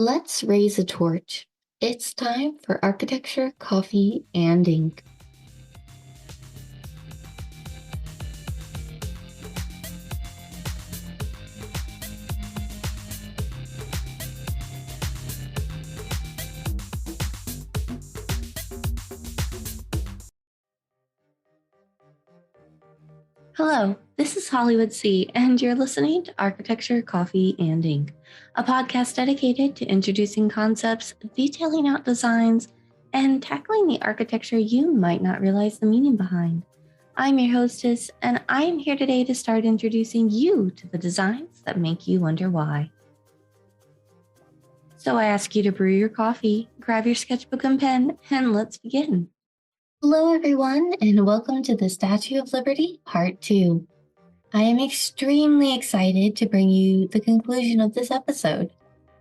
Let's raise a torch. It's time for architecture, coffee, and ink. Hello, this is Hollywood C, and you're listening to Architecture, Coffee, and Ink, a podcast dedicated to introducing concepts, detailing out designs, and tackling the architecture you might not realize the meaning behind. I'm your hostess, and I am here today to start introducing you to the designs that make you wonder why. So I ask you to brew your coffee, grab your sketchbook and pen, and let's begin. Hello, everyone, and welcome to the Statue of Liberty, Part 2. I am extremely excited to bring you the conclusion of this episode.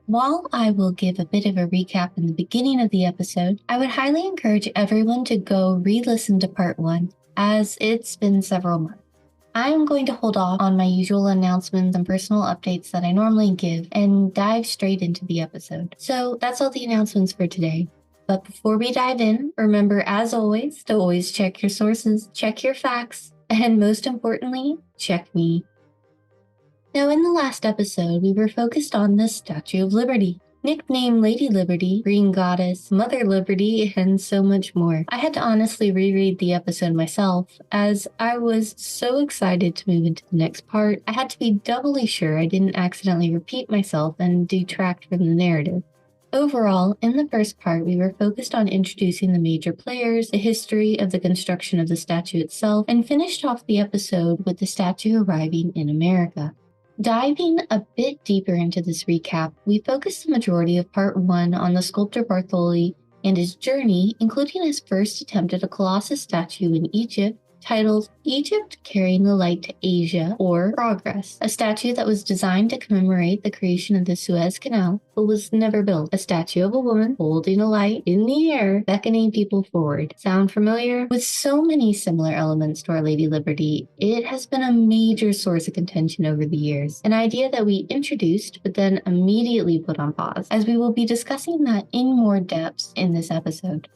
While I will give a bit of a recap in the beginning of the episode, I would highly encourage everyone to go re-listen to Part 1, as it's been several months. I am going to hold off on my usual announcements and personal updates that I normally give and dive straight into the episode. So that's all the announcements for today. But before we dive in, remember, as always, to always check your sources, check your facts, and most importantly, check me. Now, in the last episode, we were focused on the Statue of Liberty, nicknamed Lady Liberty, Green Goddess, Mother Liberty, and so much more. I had to honestly reread the episode myself, as I was so excited to move into the next part. I had to be doubly sure I didn't accidentally repeat myself and detract from the narrative. Overall, in the first part, we were focused on introducing the major players, the history of the construction of the statue itself, and finished off the episode with the statue arriving in America. Diving a bit deeper into this recap, we focused the majority of Part 1 on the sculptor Bartholdi and his journey, including his first attempt at a Colossus statue in Egypt, titled Egypt Carrying the Light to Asia, or Progress, a statue that was designed to commemorate the creation of the Suez Canal, but was never built. A statue of a woman holding a light in the air, beckoning people forward. Sound familiar? With so many similar elements to Our Lady Liberty, it has been a major source of contention over the years, an idea that we introduced but then immediately put on pause, as we will be discussing that in more depth in this episode.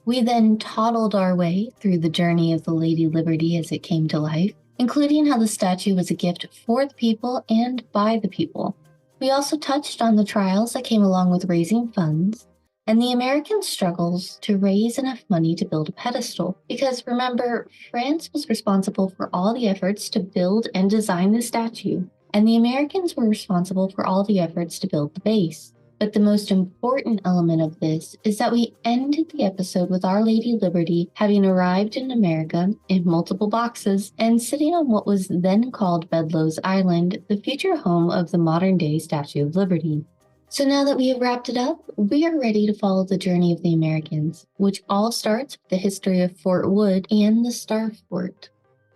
We then toddled our way through the journey of the Lady Liberty as it came to life, including how the statue was a gift for the people and by the people. We also touched on the trials that came along with raising funds, and the American struggles to raise enough money to build a pedestal. Because remember, France was responsible for all the efforts to build and design the statue, and the Americans were responsible for all the efforts to build the base. But the most important element of this is that we ended the episode with Our Lady Liberty having arrived in America in multiple boxes and sitting on what was then called Bedloe's Island, the future home of the modern-day Statue of Liberty. So now that we have wrapped it up, we are ready to follow the journey of the Americans, which all starts with the history of Fort Wood and the Star Fort.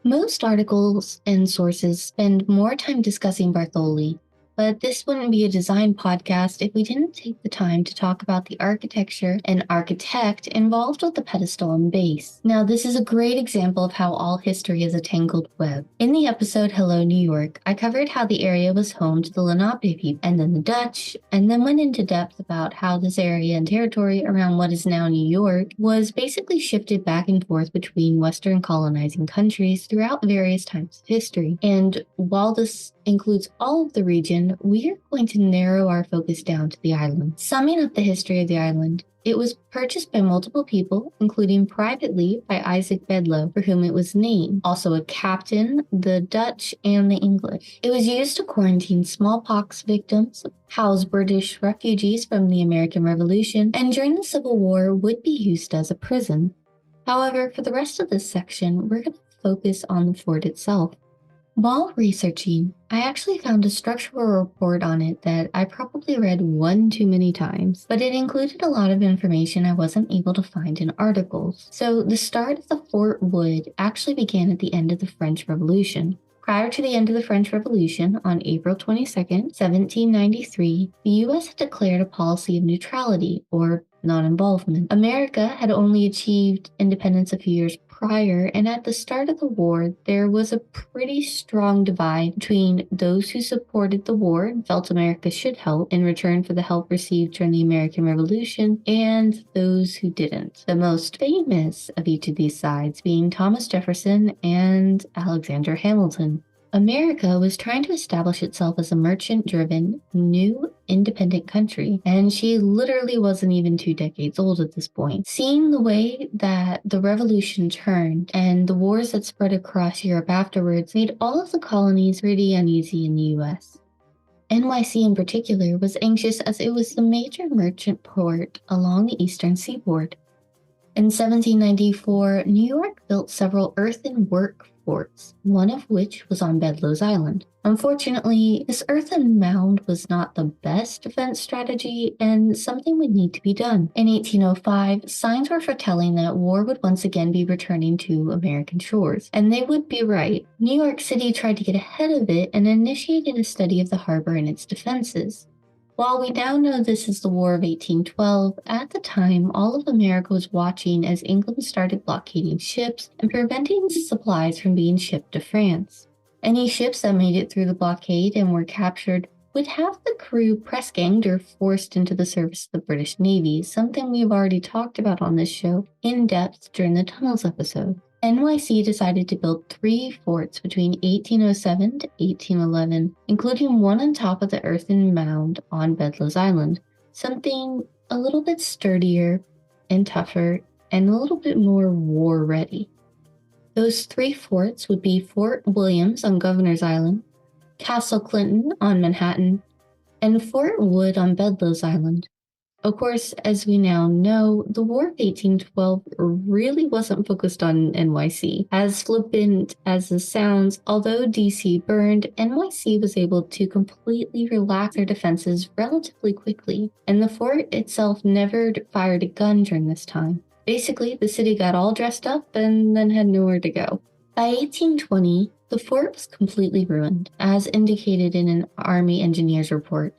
Most articles and sources spend more time discussing Bartholdi, but this wouldn't be a design podcast if we didn't take the time to talk about the architecture and architect involved with the pedestal and base. Now, this is a great example of how all history is a tangled web. In the episode Hello, New York, I covered how the area was home to the Lenape people, and then the Dutch, and then went into depth about how this area and territory around what is now New York was basically shifted back and forth between Western colonizing countries throughout various times of history. And while this includes all of the region, we are going to narrow our focus down to the island. Summing up the history of the island, it was purchased by multiple people, including privately by Isaac Bedloe, for whom it was named, also a captain, the Dutch, and the English. It was used to quarantine smallpox victims, house British refugees from the American Revolution, and during the Civil War would be used as a prison. However, for the rest of this section, we're going to focus on the fort itself. While researching, I actually found a structural report on it that I probably read one too many times, but it included a lot of information I wasn't able to find in articles. So the start of the Fort Wood actually began at the end of the French Revolution. Prior to the end of the French Revolution, on April 22, 1793, the U.S. had declared a policy of neutrality, or non-involvement. America had only achieved independence a few years prior, and at the start of the war, there was a pretty strong divide between those who supported the war and felt America should help in return for the help received during the American Revolution, and those who didn't. The most famous of each of these sides being Thomas Jefferson and Alexander Hamilton. America was trying to establish itself as a merchant-driven, new, independent country, and she literally wasn't even 2 decades old at this point. Seeing the way that the revolution turned and the wars that spread across Europe afterwards made all of the colonies pretty uneasy in the US. NYC in particular was anxious as it was the major merchant port along the eastern seaboard. In 1794, New York built several earthen work forts, one of which was on Bedloes Island. Unfortunately, this earthen mound was not the best defense strategy, and something would need to be done. In 1805, signs were foretelling that war would once again be returning to American shores, and they would be right. New York City tried to get ahead of it and initiated a study of the harbor and its defenses. While we now know this is the War of 1812, at the time, all of America was watching as England started blockading ships and preventing supplies from being shipped to France. Any ships that made it through the blockade and were captured would have the crew press-ganged or forced into the service of the British Navy, something we've already talked about on this show in depth during the Tunnels episode. NYC decided to build 3 forts between 1807 to 1811, including one on top of the earthen mound on Bedloes Island, something a little bit sturdier and tougher and a little bit more war-ready. Those 3 forts would be Fort Williams on Governor's Island, Castle Clinton on Manhattan, and Fort Wood on Bedloes Island. Of course, as we now know, the War of 1812 really wasn't focused on NYC. As flippant as this sounds, although DC burned, NYC was able to completely relax their defenses relatively quickly, and the fort itself never fired a gun during this time. Basically, the city got all dressed up and then had nowhere to go. By 1820, the fort was completely ruined, as indicated in an Army engineer's report.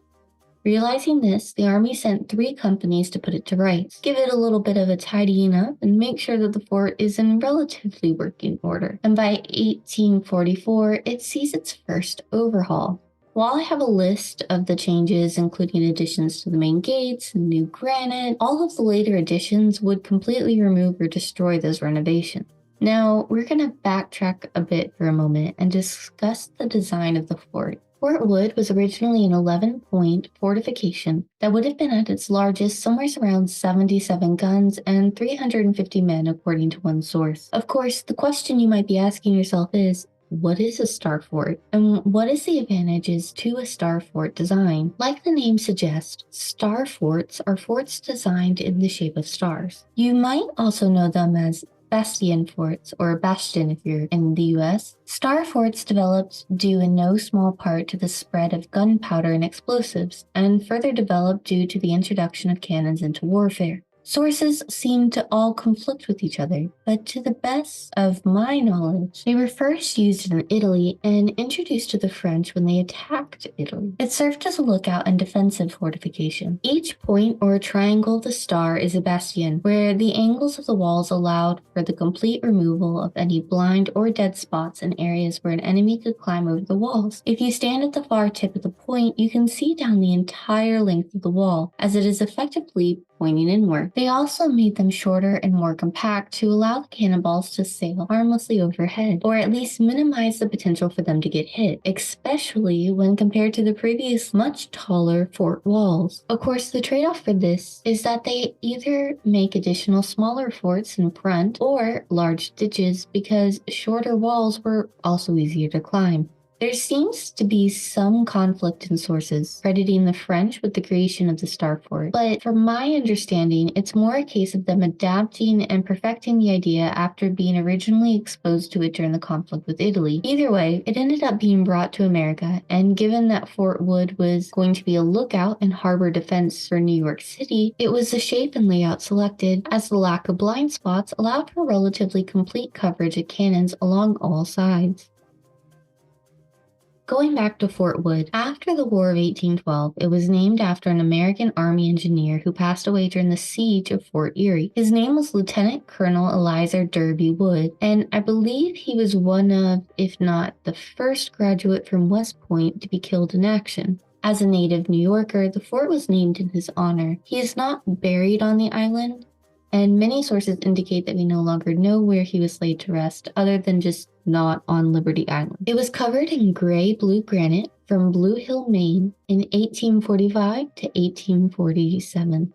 Realizing this, the Army sent 3 companies to put it to rights, give it a little bit of a tidying up, and make sure that the fort is in relatively working order. And by 1844, it sees its first overhaul. While I have a list of the changes, including additions to the main gates and new granite, all of the later additions would completely remove or destroy those renovations. Now, we're going to backtrack a bit for a moment and discuss the design of the fort. Fort Wood was originally an 11-point fortification that would have been at its largest somewhere around 77 guns and 350 men according to one source. Of course, the question you might be asking yourself is, what is a star fort, and what is the advantages to a star fort design? Like the name suggests, star forts are forts designed in the shape of stars. You might also know them as bastion forts, or bastion if you're in the US. Star forts developed due in no small part to the spread of gunpowder and explosives, and further developed due to the introduction of cannons into warfare. Sources seem to all conflict with each other, but to the best of my knowledge, they were first used in Italy and introduced to the French when they attacked Italy. It served as a lookout and defensive fortification. Each point or triangle of the star is a bastion, where the angles of the walls allowed for the complete removal of any blind or dead spots in areas where an enemy could climb over the walls. If you stand at the far tip of the point, you can see down the entire length of the wall, as it is effectively pointing inward. They also made them shorter and more compact to allow the cannonballs to sail harmlessly overhead, or at least minimize the potential for them to get hit, especially when compared to the previous much taller fort walls. Of course, the trade-off for this is that they either make additional smaller forts in front or large ditches because shorter walls were also easier to climb. There seems to be some conflict in sources, crediting the French with the creation of the Star Fort, but from my understanding, it's more a case of them adapting and perfecting the idea after being originally exposed to it during the conflict with Italy. Either way, it ended up being brought to America, and given that Fort Wood was going to be a lookout and harbor defense for New York City, it was the shape and layout selected, as the lack of blind spots allowed for relatively complete coverage of cannons along all sides. Going back to Fort Wood, after the War of 1812, it was named after an American Army engineer who passed away during the siege of Fort Erie. His name was Lieutenant Colonel Eliza Derby Wood, and I believe he was one of, if not the first graduate from West Point to be killed in action. As a native New Yorker, the fort was named in his honor. He is not buried on the island, and many sources indicate that we no longer know where he was laid to rest, other than just not on Liberty Island. It was covered in gray-blue granite from Blue Hill, Maine in 1845 to 1847.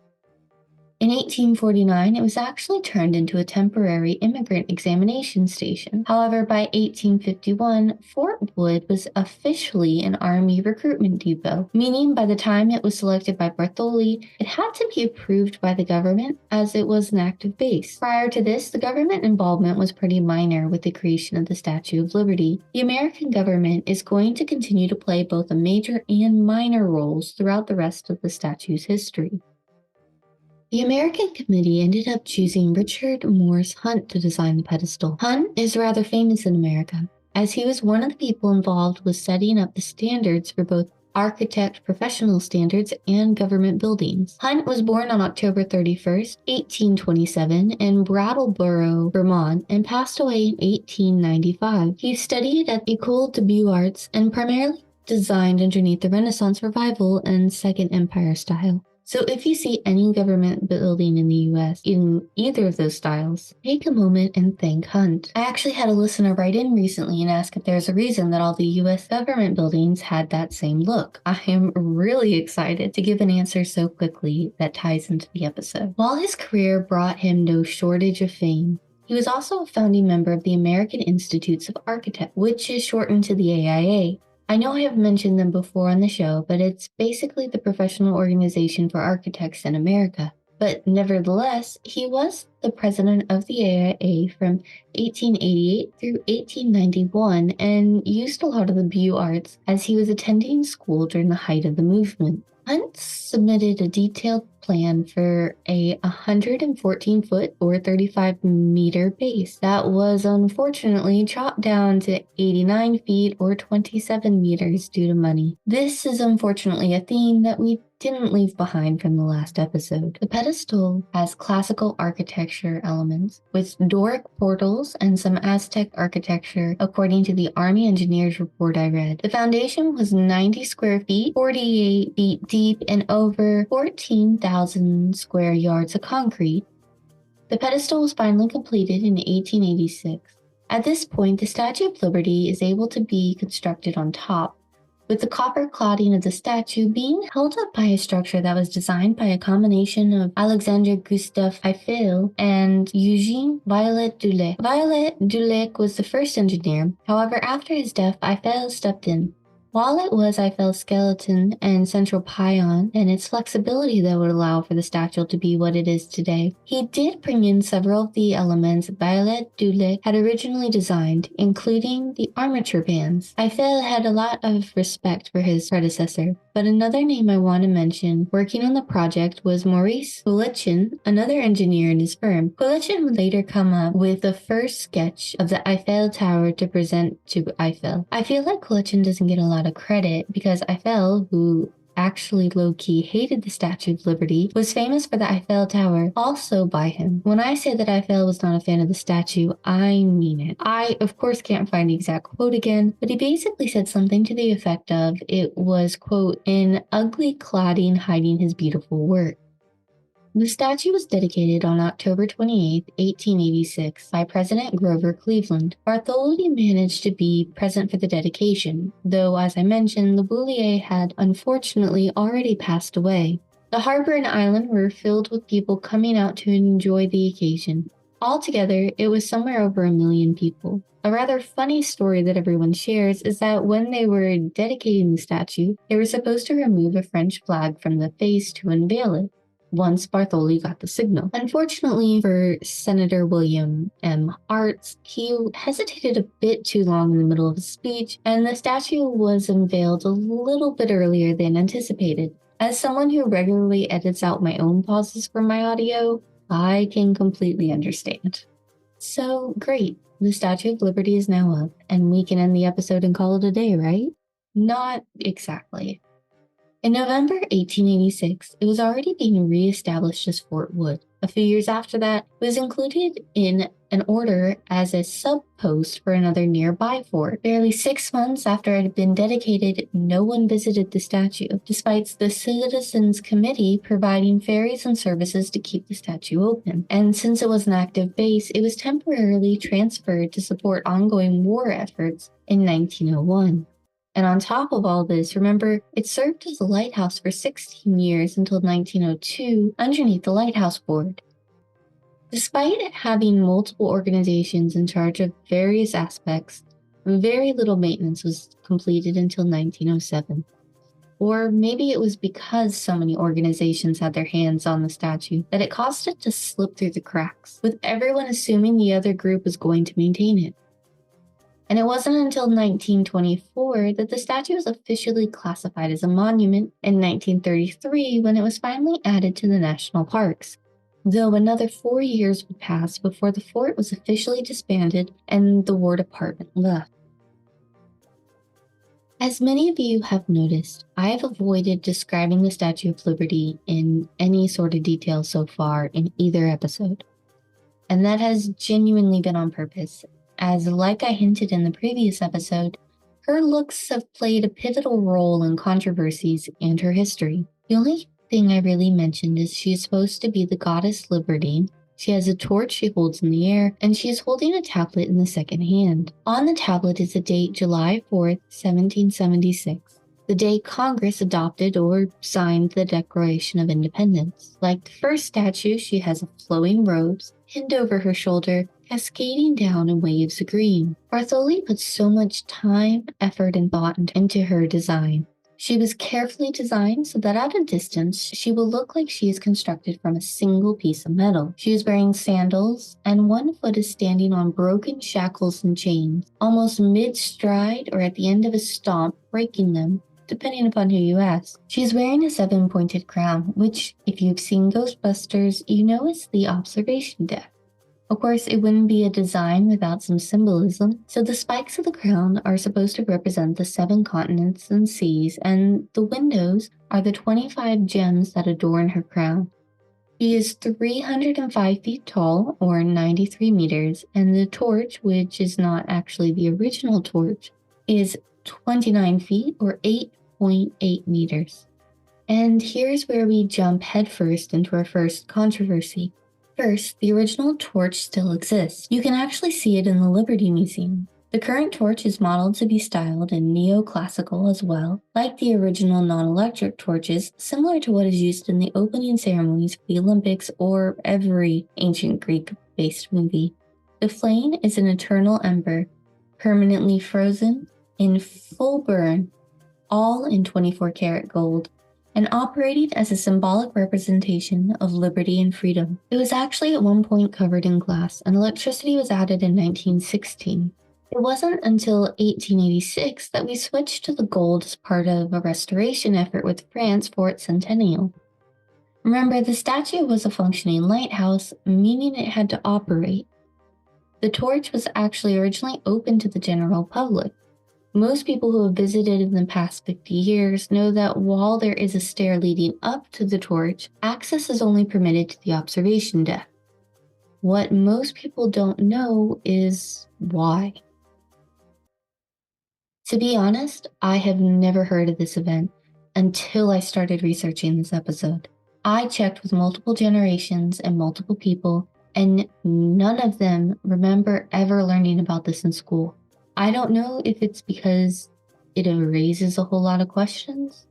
In 1849, it was actually turned into a temporary immigrant examination station. However, by 1851, Fort Wood was officially an Army recruitment depot, meaning by the time it was selected by Bartholdi, it had to be approved by the government as it was an active base. Prior to this, the government involvement was pretty minor with the creation of the Statue of Liberty. The American government is going to continue to play both a major and minor roles throughout the rest of the statue's history. The American Committee ended up choosing Richard Morse Hunt to design the pedestal. Hunt is rather famous in America, as he was one of the people involved with setting up the standards for both architect professional standards and government buildings. Hunt was born on October 31st, 1827 in Brattleboro, Vermont, and passed away in 1895. He studied at École des Beaux-Arts and primarily designed underneath the Renaissance Revival and Second Empire style. So if you see any government building in the US in either of those styles, take a moment and thank Hunt. I actually had a listener write in recently and ask if there's a reason that all the US government buildings had that same look. I am really excited to give an answer so quickly that ties into the episode. While his career brought him no shortage of fame, he was also a founding member of the American Institutes of Architects, which is shortened to the AIA. I know I have mentioned them before on the show, but it's basically the professional organization for architects in America. But nevertheless, he was the president of the AIA from 1888 through 1891 and used a lot of the Beaux-Arts as he was attending school during the height of the movement. Hunt submitted a detailed plan for a 114-foot or 35-meter base that was unfortunately chopped down to 89 feet or 27 meters due to money. This is unfortunately a theme that we didn't leave behind from the last episode. The pedestal has classical architecture elements with Doric portals and some Aztec architecture according to the Army Engineers report I read. The foundation was 90 square feet, 48 feet deep, and over 14,000 square yards of concrete. The pedestal was finally completed in 1886. At this point, the Statue of Liberty is able to be constructed on top, with the copper cladding of the statue being held up by a structure that was designed by a combination of Alexandre Gustave Eiffel and Eugene Viollet Dulac. Viollet Dulac was the first engineer. However, after his death, Eiffel stepped in. While it was Eiffel's skeleton and central pylon and its flexibility that would allow for the statue to be what it is today, he did bring in several of the elements Viollet Dulac had originally designed, including the armature bands. Eiffel had a lot of respect for his predecessor, but another name I want to mention working on the project was Maurice Collection, another engineer in his firm. Collection would later come up with the first sketch of the Eiffel Tower to present to Eiffel. I feel like Collection doesn't get a lot of credit because Eiffel, who actually low-key hated the Statue of Liberty, was famous for the Eiffel Tower, also by him. When I say that Eiffel was not a fan of the statue, I mean it. I, of course, can't find the exact quote again, but he basically said something to the effect of, it was, quote, an ugly cladding hiding his beautiful work. The statue was dedicated on October 28, 1886, by President Grover Cleveland. Bartholdi managed to be present for the dedication, though, as I mentioned, the Boulier had unfortunately already passed away. The harbor and island were filled with people coming out to enjoy the occasion. Altogether, it was somewhere over 1 million people. A rather funny story that everyone shares is that when they were dedicating the statue, they were supposed to remove a French flag from the face to unveil it once Bartholdi got the signal. Unfortunately for Senator William M. Arts, he hesitated a bit too long in the middle of his speech, and the statue was unveiled a little bit earlier than anticipated. As someone who regularly edits out my own pauses from my audio, I can completely understand. So, great. The Statue of Liberty is now up, and we can end the episode and call it a day, right? Not exactly. In November 1886, it was already being re-established as Fort Wood. A few years after that, it was included in an order as a sub-post for another nearby fort. Barely 6 months after it had been dedicated, no one visited the statue, despite the Citizens Committee providing ferries and services to keep the statue open. And since it was an active base, it was temporarily transferred to support ongoing war efforts in 1901. And on top of all this, remember, it served as a lighthouse for 16 years until 1902 underneath the Lighthouse Board. Despite having multiple organizations in charge of various aspects, very little maintenance was completed until 1907. Or maybe it was because so many organizations had their hands on the statue that it caused it to slip through the cracks, with everyone assuming the other group was going to maintain it. And it wasn't until 1924 that the statue was officially classified as a monument in 1933 when it was finally added to the national parks. Though another 4 years would pass before the fort was officially disbanded and the War Department left. As many of you have noticed, I have avoided describing the Statue of Liberty in any sort of detail so far in either episode. And that has genuinely been on purpose, as like I hinted in the previous episode, her looks have played a pivotal role in controversies and her history. The only thing I really mentioned is she is supposed to be the goddess Liberty. She has a torch she holds in the air, and she is holding a tablet in the second hand. On the tablet is the date July 4th, 1776. The day Congress adopted or signed the Declaration of Independence. Like the first statue, she has flowing robes pinned over her shoulder, cascading down in waves of green. Bartholdi put so much time, effort, and thought into her design. She was carefully designed so that at a distance, she will look like she is constructed from a single piece of metal. She is wearing sandals, and one foot is standing on broken shackles and chains, almost mid-stride or at the end of a stomp, breaking them, depending upon who you ask. She is wearing a 7-pointed crown, which, if you've seen Ghostbusters, you know is the observation deck. Of course, it wouldn't be a design without some symbolism, so the spikes of the crown are supposed to represent the 7 continents and seas, and the windows are the 25 gems that adorn her crown. She is 305 feet tall, or 93 meters, and the torch, which is not actually the original torch, is 29 feet, or 8.8 meters. And here's where we jump headfirst into our first controversy. First, the original torch still exists. You can actually see it in the Liberty Museum. The current torch is modeled to be styled in neoclassical as well, like the original non-electric torches, similar to what is used in the opening ceremonies for the Olympics or every ancient Greek-based movie. The flame is an eternal ember, permanently frozen, in full burn, all in 24-karat gold, and operating as a symbolic representation of liberty and freedom. It was actually at one point covered in glass, and electricity was added in 1916. It wasn't until 1886 that we switched to the gold as part of a restoration effort with France for its centennial. Remember, the statue was a functioning lighthouse, meaning it had to operate. The torch was actually originally open to the general public. Most people who have visited in the past 50 years know that while there is a stair leading up to the torch, access is only permitted to the observation deck. What most people don't know is why. To be honest, I have never heard of this event until I started researching this episode. I checked with multiple generations and multiple people, and none of them remember ever learning about this in school. I don't know if it's because it raises a whole lot of questions.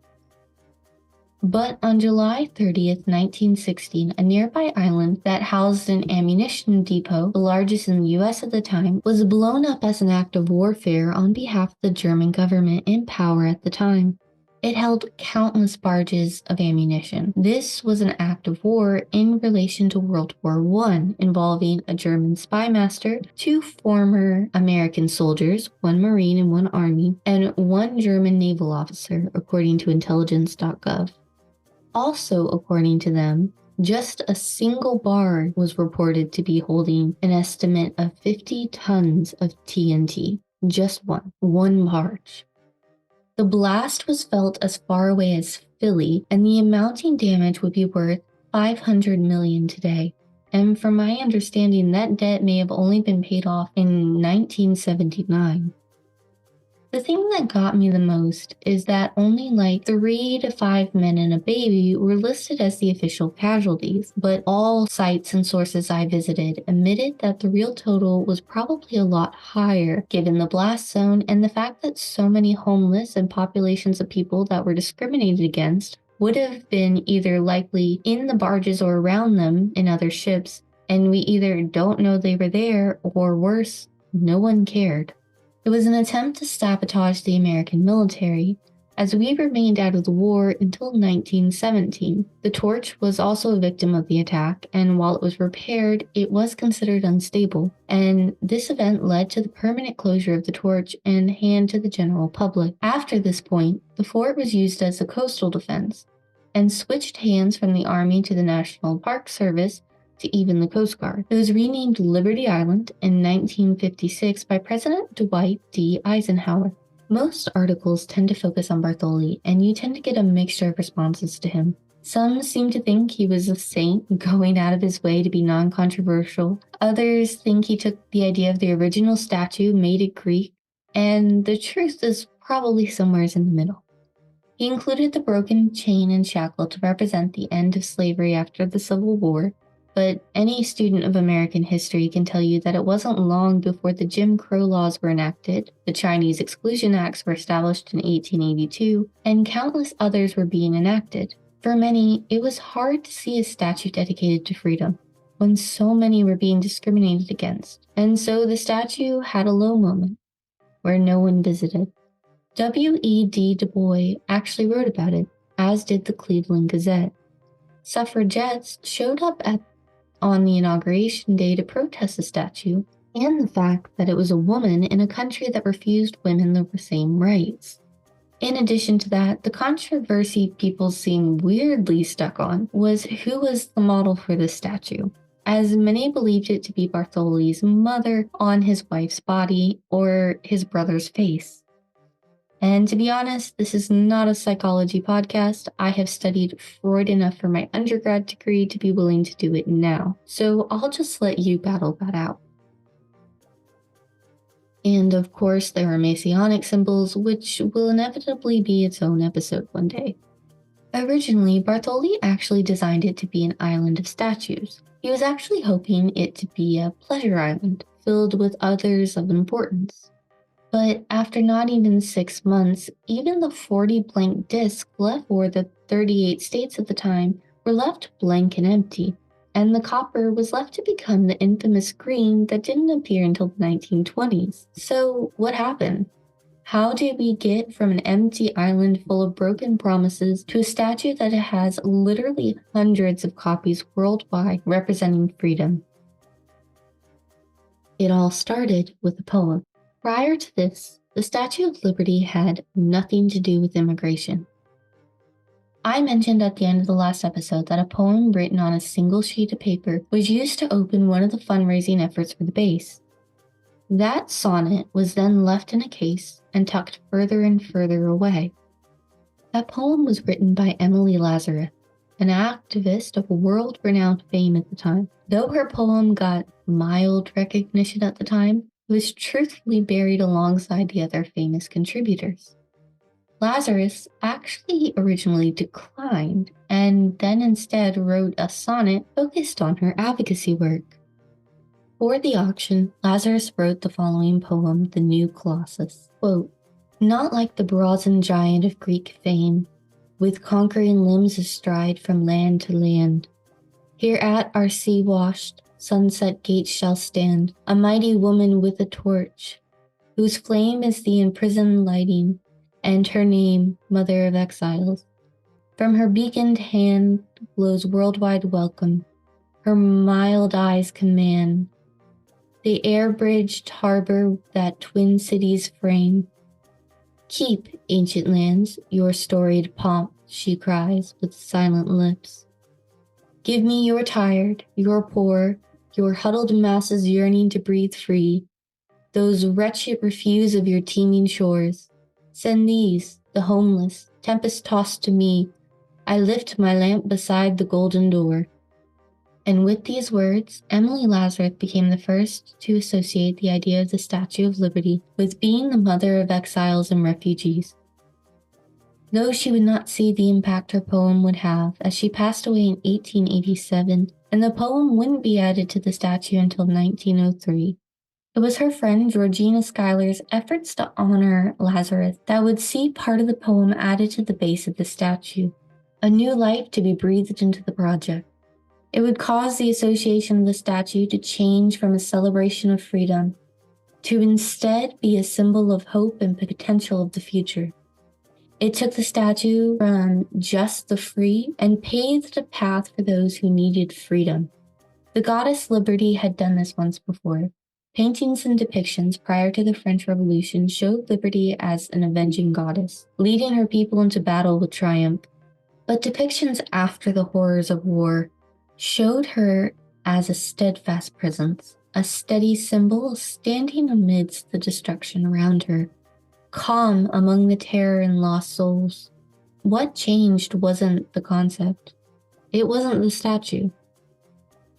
But on July 30th, 1916, a nearby island that housed an ammunition depot, the largest in the US at the time, was blown up as an act of warfare on behalf of the German government in power at the time. It held countless barges of ammunition. This was an act of war in relation to World War I, involving a German spy master, 2 former American soldiers, 1 Marine and 1 Army, and 1 German naval officer, according to intelligence.gov. Also, according to them, just a single barge was reported to be holding an estimate of 50 tons of TNT. Just one barge. The blast was felt as far away as Philly, and the amounting damage would be worth $500 million today. And from my understanding, that debt may have only been paid off in 1979. The thing that got me the most is that only like 3 to 5 men and a baby were listed as the official casualties, but all sites and sources I visited admitted that the real total was probably a lot higher given the blast zone and the fact that so many homeless and populations of people that were discriminated against would have been either likely in the barges or around them in other ships, and we either don't know they were there or worse, no one cared. It was an attempt to sabotage the American military, as we remained out of the war until 1917. The torch was also a victim of the attack, and while it was repaired, it was considered unstable, and this event led to the permanent closure of the torch and hand to the general public. After this point, the fort was used as a coastal defense, and switched hands from the Army to the National Park Service to even the Coast Guard. It was renamed Liberty Island in 1956 by President Dwight D. Eisenhower. Most articles tend to focus on Bartholdi, and you tend to get a mixture of responses to him. Some seem to think he was a saint going out of his way to be non-controversial. Others think he took the idea of the original statue, made it Greek, and the truth is probably somewhere in the middle. He included the broken chain and shackle to represent the end of slavery after the Civil War, but any student of American history can tell you that it wasn't long before the Jim Crow laws were enacted, the Chinese Exclusion Acts were established in 1882, and countless others were being enacted. For many, it was hard to see a statue dedicated to freedom, when so many were being discriminated against, and so the statue had a low moment, where no one visited. W.E.B. Du Bois actually wrote about it, as did the Cleveland Gazette. Suffragettes showed up on the inauguration day to protest the statue and the fact that it was a woman in a country that refused women the same rights. In addition to that, the controversy people seemed weirdly stuck on was who was the model for the statue, as many believed it to be Bartholdi's mother on his wife's body or his brother's face. And to be honest, this is not a psychology podcast. I have studied Freud enough for my undergrad degree to be willing to do it now, so I'll just let you battle that out. And of course, there are Masonic symbols, which will inevitably be its own episode one day. Originally, Bartholdi actually designed it to be an island of statues. He was actually hoping it to be a pleasure island, filled with others of importance. But after not even 6 months, even the 40 blank discs left for the 38 states at the time were left blank and empty, and the copper was left to become the infamous green that didn't appear until the 1920s. So what happened? How did we get from an empty island full of broken promises to a statue that has literally hundreds of copies worldwide representing freedom? It all started with a poem. Prior to this, the Statue of Liberty had nothing to do with immigration. I mentioned at the end of the last episode that a poem written on a single sheet of paper was used to open one of the fundraising efforts for the base. That sonnet was then left in a case and tucked further and further away. That poem was written by Emily Lazarus, an activist of world-renowned fame at the time. Though her poem got mild recognition at the time, it was truthfully buried alongside the other famous contributors. Lazarus actually originally declined, and then instead wrote a sonnet focused on her advocacy work. For the auction, Lazarus wrote the following poem, The New Colossus. Quote, "Not like the brazen giant of Greek fame, with conquering limbs astride from land to land. Hereat our sea-washed, sunset gates shall stand, a mighty woman with a torch, whose flame is the imprisoned lighting, and her name, Mother of Exiles. From her beaconed hand glows worldwide welcome, her mild eyes command the air-bridged harbor that twin cities frame. Keep, ancient lands, your storied pomp," she cries with silent lips. "Give me your tired, your poor, your huddled masses yearning to breathe free, those wretched refuse of your teeming shores. Send these, the homeless, tempest tossed to me, I lift my lamp beside the golden door. And with these words, Emily Lazarus became the first to associate the idea of the Statue of Liberty with being the mother of exiles and refugees. Though she would not see the impact her poem would have, as she passed away in 1887, and the poem wouldn't be added to the statue until 1903. It was her friend Georgina Schuyler's efforts to honor Lazarus that would see part of the poem added to the base of the statue, a new life to be breathed into the project. It would cause the association of the statue to change from a celebration of freedom to instead be a symbol of hope and potential of the future. It took the statue from just the free and paved a path for those who needed freedom. The goddess Liberty had done this once before. Paintings and depictions prior to the French Revolution showed Liberty as an avenging goddess, leading her people into battle with triumph. But depictions after the horrors of war showed her as a steadfast presence, a steady symbol standing amidst the destruction around her, calm among the terror and lost souls. What changed wasn't the concept. It wasn't the statue.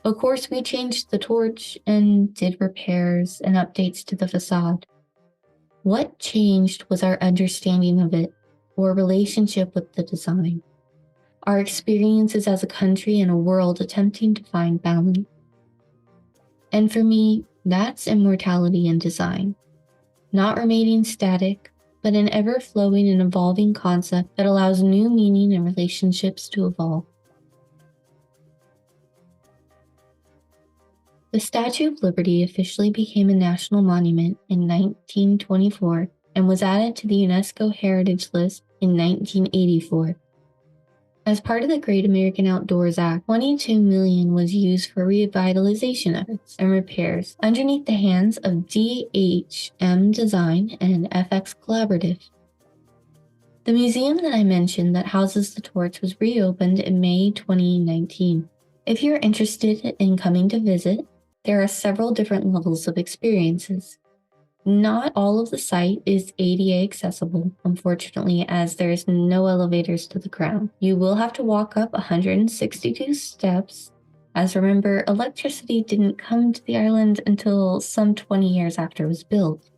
Of course, we changed the torch and did repairs and updates to the facade. What changed was our understanding of it, or relationship with the design. Our experiences as a country and a world attempting to find balance. And for me, that's immortality in design. Not remaining static, but an ever-flowing and evolving concept that allows new meaning and relationships to evolve. The Statue of Liberty officially became a national monument in 1924 and was added to the UNESCO Heritage List in 1984. As part of the Great American Outdoors Act, $22 million was used for revitalization efforts and repairs underneath the hands of DHM Design and FX Collaborative. The museum that I mentioned that houses the torch was reopened in May 2019. If you're interested in coming to visit, there are several different levels of experiences. Not all of the site is ADA accessible, unfortunately, as there's no elevators to the ground. You will have to walk up 162 steps, as remember, electricity didn't come to the island until some 20 years after it was built.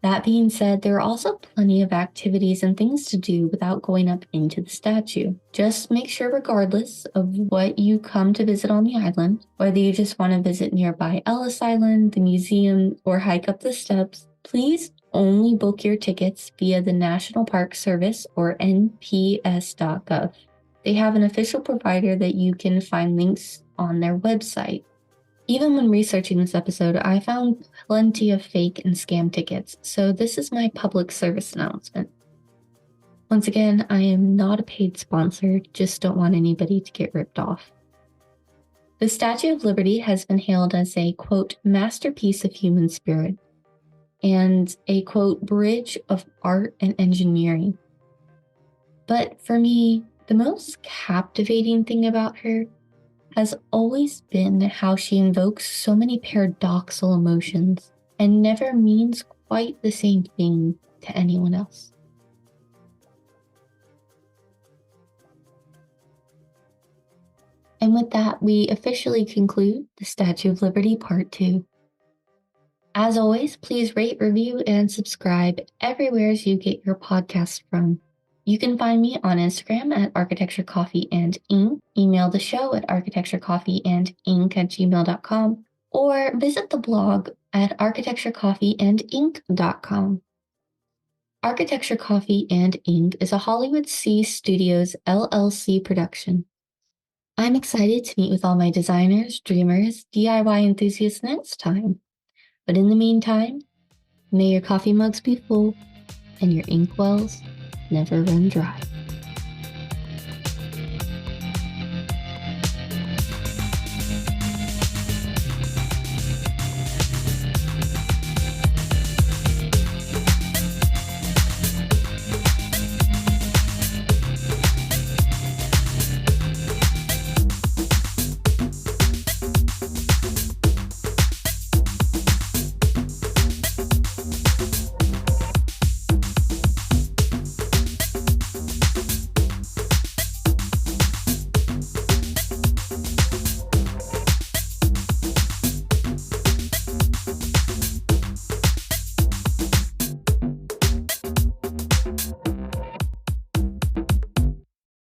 That being said, there are also plenty of activities and things to do without going up into the statue. Just make sure, regardless of what you come to visit on the island, whether you just want to visit nearby Ellis Island, the museum, or hike up the steps, please only book your tickets via the National Park Service or nps.gov. They have an official provider that you can find links on their website. Even when researching this episode, I found plenty of fake and scam tickets, so this is my public service announcement. Once again, I am not a paid sponsor, just don't want anybody to get ripped off. The Statue of Liberty has been hailed as a, quote, masterpiece of human spirit, and a, quote, bridge of art and engineering. But for me, the most captivating thing about her has always been how she invokes so many paradoxical emotions and never means quite the same thing to anyone else. And with that, we officially conclude the Statue of Liberty Part 2. As always, please rate, review, and subscribe everywhere you get your podcast from. You can find me on Instagram at Architecture Coffee and Ink, email the show at architecturecoffeeandink@gmail.com, or visit the blog at architecturecoffeeandink.com. Architecture Coffee and Ink is a Hollywood C Studios LLC production. I'm excited to meet with all my designers, dreamers, DIY enthusiasts next time. But in the meantime, may your coffee mugs be full and your inkwells never run dry.